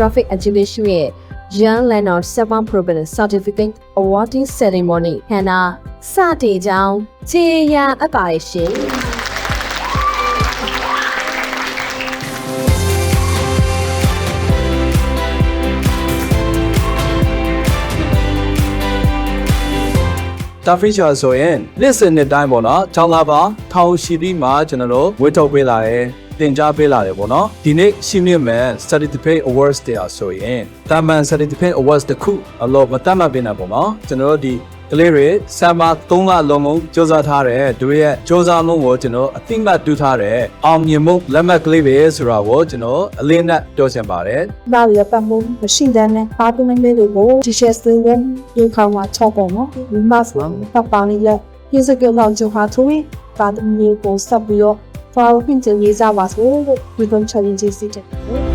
Traffic Education ရဲ့ Young Learner 7 Program Certificate Awarding Ceremony ဟန်နာစတင်ကြောင်းခြေရာအပ်ပါရှင် တာဖီချာဆိုရင် listen တဲ့တိုင်းပေါ့နော်ကျောင်းသားပါထောင်ရှိပြီးမှကျွန်တော်တို့ဝေထုတ်ပေးလာတယ်တင်ကြားပေးလာတယ်ပေါ့နော်ဒီနေ့ရှိမြင့်မဲ့ certificate awards တရားဆိုရင်တာမန် certificate awards တခုအလို့မတတ်မှတ်ပေးနေပေါ့နော်ကျွန်တော်တို့ဒီကလေးတွေဆမ်မာ3လလုံးလုံးစူးစမ်းထားတဲ့တို့ရဲ့စူးစမ်းမှုကိုကျွန်တော်အသိမှတ်ပြုထားတဲ့အောင်မြင်မှုလက်မှတ်ကလေးပဲဆိုတာကိုကျွန်တော်အလေးနက်ပြောချင်ပါတယ် ဒါရပတ်မှုမရှိတဲ့နဲ့အားလုံးလေးတွေကို teacher တွေဒီခေါင်းမှာချောက်ပေါ်နော်ဒီမှာဆိုတော့ပါနေလဲဒီစကေလောက်ကျဟာသူပါတမီကိုစပ်ပြီးတော့ for ပြင်ရေးစားပါဆိုဒီ challenge စစ်တဲ့